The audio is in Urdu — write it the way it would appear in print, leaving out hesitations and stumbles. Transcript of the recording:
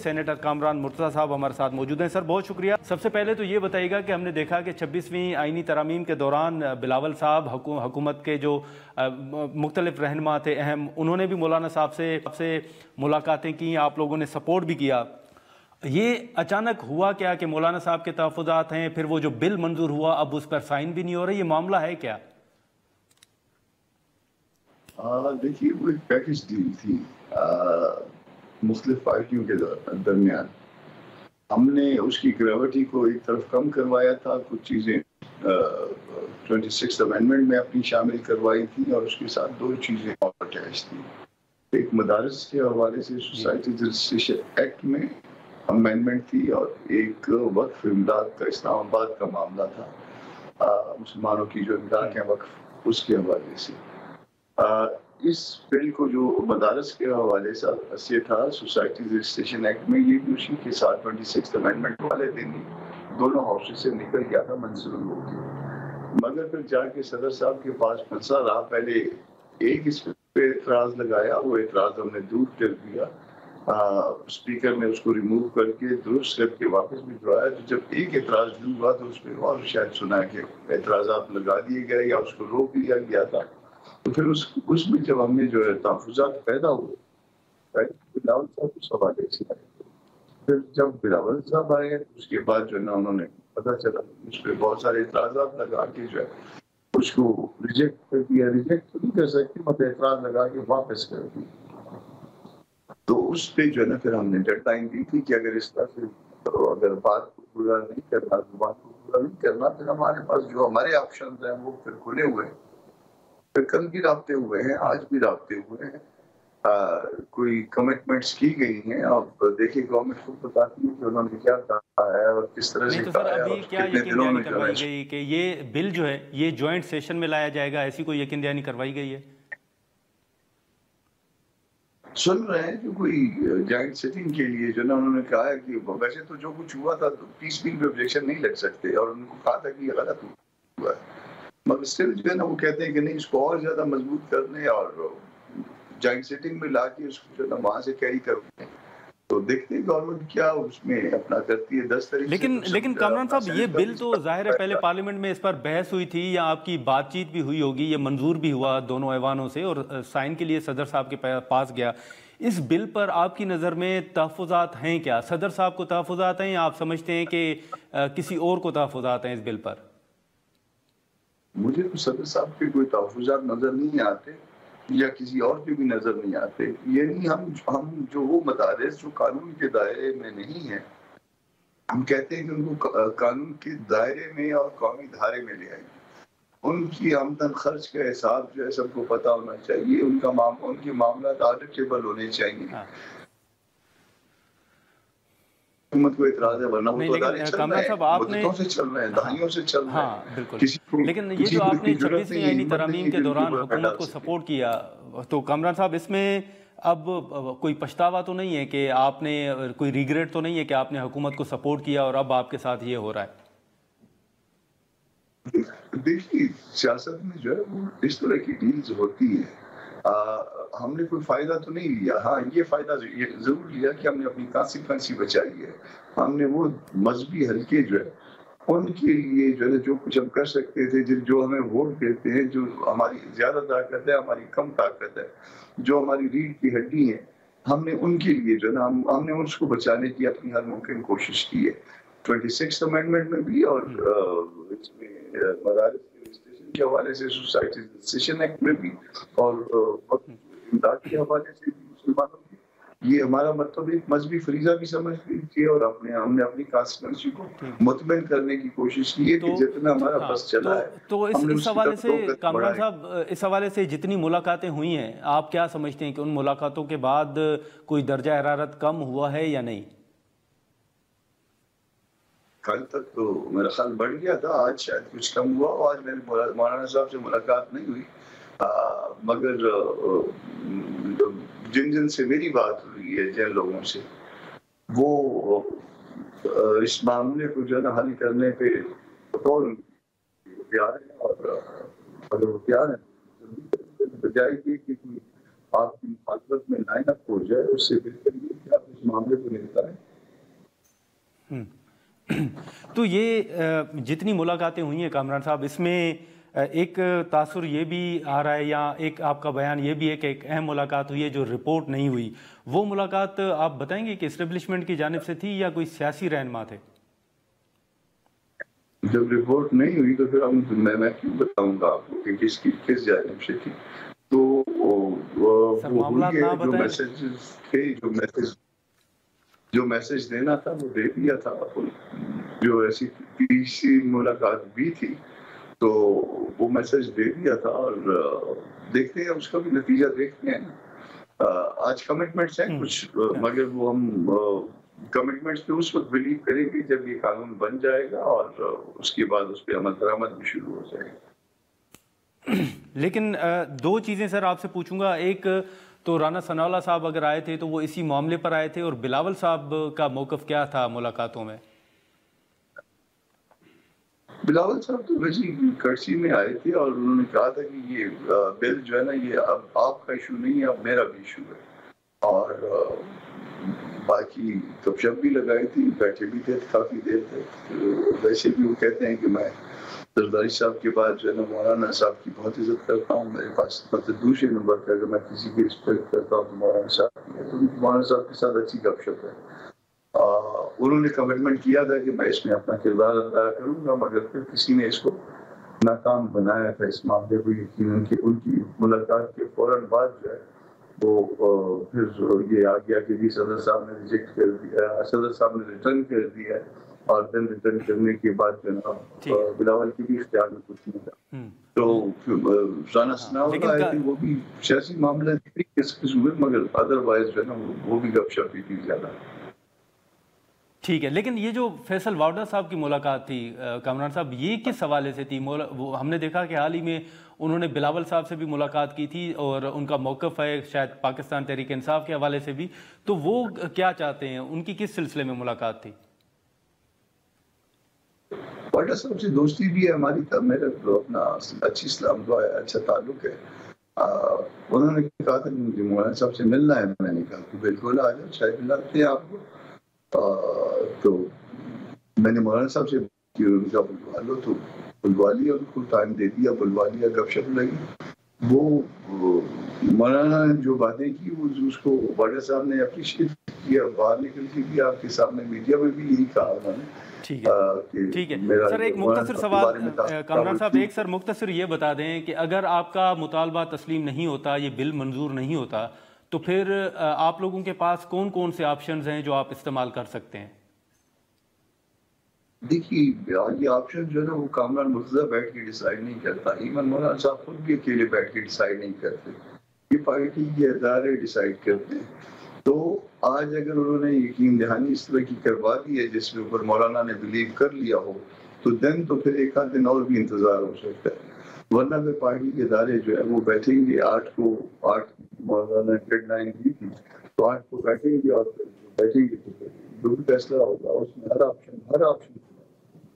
سینیٹر کامران مرتضیٰ صاحب ہمارے ساتھ موجود ہیں۔ سر بہت شکریہ۔ سب سے پہلے تو یہ بتائیے گا کہ ہم نے دیکھا کہ 26ویں آئینی ترامیم کے دوران بلاول صاحب حکومت کے جو مختلف رہنما تھے اہم، انہوں نے بھی مولانا صاحب سے ملاقاتیں کی، آپ لوگوں نے سپورٹ بھی کیا۔ یہ اچانک ہوا کیا کہ مولانا صاحب کے تحفظات ہیں، پھر وہ جو بل منظور ہوا اب اس پر سائن بھی نہیں ہو رہا، یہ معاملہ ہے کیا؟ دیکھیے وہ ایک پیکج ڈیل تھی مختلف پارٹیوں کے درمیان۔ ہم نے اس کی گریوٹی کو ایک طرف کم کروایا تھا، کچھ چیزیں 26 امینڈمنٹ میں اپنی شامل کروائی تھی، اور اس کے ساتھ دو چیزیں اور اٹیچ تھی۔ ایک مدارس کے حوالے سے سوسائٹیز رجسٹریشن ایکٹ میں امینڈمنٹ تھی، اور ایک وقف امداد کا اسلام آباد کا معاملہ تھا، مسلمانوں کی جو امداد ہے وقف، اس کے حوالے سے۔ اس بل کو جو مدارس کے حوالے سے تھا سوسائٹیز رجسٹریشن ایکٹ میں، یہ بھی اسی کے ساتھ 26 امینڈمنٹ والے دن دونوں ہاؤسز سے نکل گیا تھا منظور ہو کے، مگر پھر جا کے صدر صاحب کے پاس پھنسا رہا۔ پہلے ایک اس پہ اعتراض لگایا، وہ اعتراض ہم نے دور کر دیا، اسپیکر نے اس کو ریموو کر کے درست کر کے واپس بھی دہرایا۔ تو جب ایک اعتراض دور ہوا تو اس پہ اور شاید سنا کہ اعتراضات لگا دیے گئے یا اس کو روک دیا گیا تھا۔ تو پھر اس میں جب ہم نے جو ہے تحفظات پیدا ہوئے بلاول صاحب اس حوالے سے آئے، پھر جب بلاول صاحب آئے اس کے بعد جو ہے نا انہوں نے پتہ چلا اس پہ بہت سارے اعتراضات لگا کے جو ہے اس کو ریجیکٹ کر دیا۔ ریجیکٹ تو نہیں کر سکتے، مطلب اعتراض لگا کے واپس کر دیا۔ تو اس پہ جو ہے نا پھر ہم نے ڈیڈ لائن دی تھی کہ اگر اس طرح سے اگر بات کو پورا نہیں کرنا، بات کو پورا نہیں کرنا، پھر ہمارے پاس جو ہمارے آپشنز ہیں وہ پھر کھلے ہوئے ہیں۔ پھر کل بھی رابطے ہوئے ہیں، آج بھی رابطے ہوئے ہیں، کوئی کمٹمنٹس کی گئی ہیں۔ اب دیکھیں گورنمنٹ کو بتاتی ہے کہ انہوں نے کیا کہا ہے اور کس طرح سے کہا ہے، اور کتنے دنوں میں جو ہے گئی کہ یہ بل جو ہے یہ جوائنٹ سیشن میں لایا جائے گا، ایسی کوئی یقین دہانی کروائی گئی ہے؟ سن رہے ہیں جو کوئی جوائنٹ سیٹنگ کے لیے جو نا انہوں نے کہا ہے کہ ویسے تو جو کچھ ہوا تھا تو پیس بل پہ آبجیکشن نہیں لگ سکتے، اور ان کو کہا تھا کہ یہ غلط ہوا ہے، مگر اسٹل جو ہے نا وہ کہتے ہیں کہ نہیں، اس کو اور زیادہ مضبوط کرنے اور جوائنٹ سیٹنگ میں لا کے اس کو جو ہے نا وہاں سے کیری کرنے۔ تو دیکھتے ہیں گورنمنٹ کیا اس میں اپنا کرتی ہے۔ 10 تاریخ لیکن کامران صاحب یہ بل تو ظاہر ہے پہلے پارلیمنٹ میں اس پر بحث ہوئی تھی یا آپ کی بات چیت بھی ہوئی ہوگی، یہ منظور بھی ہوا دونوں ایوانوں سے اور سائن کے لیے صدر صاحب کے پاس گیا۔ اس بل پر آپ کی نظر میں تحفظات ہیں کیا؟ صدر صاحب کو تحفظات ہیں یا آپ سمجھتے ہیں کہ کسی اور کو تحفظات ہیں اس بل پر؟ مجھے تو صدر صاحب کے کوئی تحفظات نظر نہیں آتے یا کسی اور کے بھی نظر نہیں آتے، یعنی ہم جو وہ مدارس جو قانون کے دائرے میں نہیں ہیں، ہم کہتے ہیں کہ ان کو قانون کے دائرے میں اور قومی دھارے میں لے آئیں۔ ان کی آمدن خرچ کا حساب جو ہے سب کو پتہ ہونا چاہیے، ان کے معاملات آڈیٹیبل ہونے چاہیے۔ حکومت کو اعتراض ہے، ورنہ وہ تو ادارے چل رہے ہیں، مدتوں سے چل رہے ہیں، دہائیوں سے چل رہے ہیں۔ لیکن یہ جو آپ نے 26ویں آئینی ترامیم کے دوران حکومت کو سپورٹ کیا، تو کامران صاحب اس میں اب کوئی پچھتاوا تو نہیں ہے کہ آپ نے کوئی ریگریٹ تو نہیں ہے کہ آپ نے حکومت کو سپورٹ کیا اور اب آپ کے ساتھ یہ ہو رہا ہے؟ دیکھیے سیاست میں جو ہے وہ اس طرح کی ڈیلز ہوتی ہیں، ہم نے کوئی فائدہ تو نہیں لیا، ہاں یہ فائدہ ضرور لیا کہ ہم نے اپنی کانسیکوینسی بچائی ہے۔ ہم نے وہ مذہبی حلقے جو ہے ان کے لیے جو ہے جو کچھ ہم کر سکتے تھے، جو ہمیں ووٹ دیتے ہیں، جو ہماری زیادہ طاقت ہے، ہماری کم طاقت ہے، جو ہماری ریڑھ کی ہڈی ہے، ہم نے ان کے لیے جو ہے نا ہم نے اس کو بچانے کی اپنی ہر ممکن کوشش کی ہے۔ 26 امینڈمنٹ میں بھی اور اس میں مدارس کے رجسٹریشن کے حوالے سے، سوسائٹیز رجسٹریشن ایکٹ میں بھی، اور امداد کے حوالے سے بھی مسلمانوں کی، یہ ہمارا مطلب ایک مذہبی فریضہ بھی سمجھ لیجیے، اور ہم نے اپنی کانسٹیٹوئنسی کو مطمئن کرنے کی کوشش کی ہے کہ جتنا ہمارا بس چلا ہے۔ تو اس حوالے سے کامران صاحب، اس حوالے سے جتنی ملاقاتیں ہوئی ہیں، آپ کیا سمجھتے ہیں کہ ان ملاقاتوں کے بعد کوئی درجہ حرارت کم ہوا ہے یا نہیں؟ کل تک تو میرا خیال بڑھ گیا تھا، آج شاید کچھ کم ہوا۔ آج میرے مولانا صاحب سے ملاقات نہیں ہوئی، مگر جن سے میری بات ہوئی ہے، جن لوگوں سے، وہ اس معاملے کو جو ہے نا حل کرنے پہ بطور پیار ہے، اور اگر وہ پیار ہے بجائے کہ کوئی آپ کی مخالفت میں لائن اپ ہو جائے، اس سے بہتر یہ کہ آپ اس معاملے کو نپٹائیں۔ تو یہ جتنی ملاقاتیں ہوئی ہیں کامران صاحب، اس میں ایک تاثر یہ بھی آ رہا ہے یا ایک آپ کا بیان یہ بھی ہے کہ ایک اہم ملاقات ہوئی ہے جو رپورٹ نہیں ہوئی، وہ ملاقات آپ بتائیں گے کہ اسٹیبلشمنٹ کی جانب سے تھی یا کوئی سیاسی رہنما تھے؟ جب رپورٹ نہیں ہوئی تو پھر میں کیوں بتاؤں گا آپ کو کہ کس جانب سے تھی؟ تو معاملات نہ جو بتائیں، میسیجز تھے، جو میسج دینا تھا وہ دے دیا تھا۔ جو ایسی تیسری ملاقات بھی تھی تو وہ میسج دے دیا تھا، اور دیکھتے ہیں اس کا بھی نتیجہ دیکھتے ہیں۔ آج کمٹمنٹس ہیں کچھ، مگر وہ ہم کمٹمنٹس پہ اس وقت بلیو کریں گے جب یہ قانون بن جائے گا اور اس کے بعد اس پہ عمل درآمد بھی شروع ہو جائے گا۔ لیکن دو چیزیں سر آپ سے پوچھوں گا، ایک تو رانا ثناء اللہ صاحب اگر آئے تھے تو وہ اسی معاملے پر آئے تھے، اور بلاول صاحب کا موقف کیا تھا ملاقاتوں میں؟ بلاول صاحب تو ویسے کرسی میں آئے تھے اور انہوں نے کہا تھا کہ یہ بل جو ہے نا یہ اب آپ کا ایشو نہیں ہے، اب میرا بھی ایشو ہے، اور باقی گپ شپ بھی لگائی تھی، بیٹھے بھی تھے کافی دیر تک۔ ویسے بھی وہ کہتے ہیں کہ میں زرداری صاحب کے بعد جو ہے نا مولانا صاحب کی بہت عزت کرتا ہوں، میرے پاس دوسرے نمبر پہ اگر میں کسی کی رسپیکٹ کرتا ہوں تو مولانا صاحب کی ہے، تو مولانا صاحب کے ساتھ اچھی گپ شپ ہے۔ انہوں نے کمٹمنٹ کیا تھا کہ میں اس میں اپنا کردار ادا کروں گا، مگر پھر کسی نے اس کو ناکام بنایا تھا اس معاملے کو، یقیناً کہ ان کی ملاقات کے فوراً بعد جو ہے وہ پھر یہ آ گیا کہ جی صدر صاحب نے ریجیکٹ کر دیا، صدر صاحب نے ریٹرن کر دیا، اور دن ریٹرن کرنے کے بعد جناب بلاول کے بھی اختیار میں کچھ نہیں تھا۔ تو رانا ثناء اللہ آئے تھے، وہ بھی سیاسی معاملے کس قسم، مگر ادروائز جو ہے نا وہ بھی گپ شپ ہی تھی زیادہ۔ ٹھیک ہے، لیکن یہ جو فیصل واوڈا صاحب کی ملاقات تھی کامران صاحب، یہ کس حوالے سے تھی؟ ہم نے دیکھا کہ حال ہی میں انہوں نے بلاول صاحب سے بھی ملاقات کی تھی، اور ان کا موقف ہے شاید پاکستان تحریک انصاف کے حوالے سے بھی، تو وہ کیا چاہتے ہیں؟ ان کی کس سلسلے میں ملاقات تھی؟ واڈا صاحب سے دوستی بھی ہے ہماری، تھا میرا اپنا اچھی اسلام دعا ہے، اچھا تعلق ہے۔ انہوں نے کہا تھا کہ مجھے مولانا صاحب سے ملنا ہے، میں نے کہا کہ بالکل آ جاؤ، شاید ملاتے ہیں آپ کو۔ تو میں نے مولانا صاحب سے ان کا بلوا لو، تو بلوا لیا، ان کو ٹائم دے دیا، بلوا لیا، گپ شپ لگی۔ وہ مولانا نے جو باتیں کی وہ اس کو واڈا صاحب نے اپریشیٹ کیا، باہر نکل کے بھی آپ کے سامنے میڈیا میں بھی یہی کہا انہوں نے۔ ٹھیک ہے سر، ایک مختصر سوال کامران صاحب، ایک سر مختصر یہ بتا دیں کہ اگر آپ کا مطالبہ تسلیم نہیں ہوتا، یہ بل منظور نہیں ہوتا، تو پھر آپ لوگوں کے پاس کون کون سے آپشنز ہیں جو آپ استعمال کر سکتے ہیں؟ دیکھیے یہ آپشن جو ہے نا وہ کامران مرتضیٰ بیٹھ کے ڈیسائیڈ نہیں کرتا، ایون مولانا صاحب خود بھی اکیلے بیٹھ کے ڈیسائیڈ نہیں کرتے، یہ پارٹی کے ادارے ڈیسائیڈ کرتے ہیں۔ تو آج اگر انہوں نے یقین دہانی اس طرح کی کروا دی ہے جس کے اوپر مولانا نے بلیو کر لیا ہو، تو دن تو پھر ایک آدھ دن اور بھی انتظار ہو سکتا ہے، ورنہ پھر پارٹی کے ادارے جو ہے وہ بیٹھیں گے، 8 مولانا نے ڈیڈ لائن دی تھی، تو 8 کو بیٹھیں گے، اور بیٹھیں گے تو جو بھی فیصلہ ہوگا اس میں ہر آپشن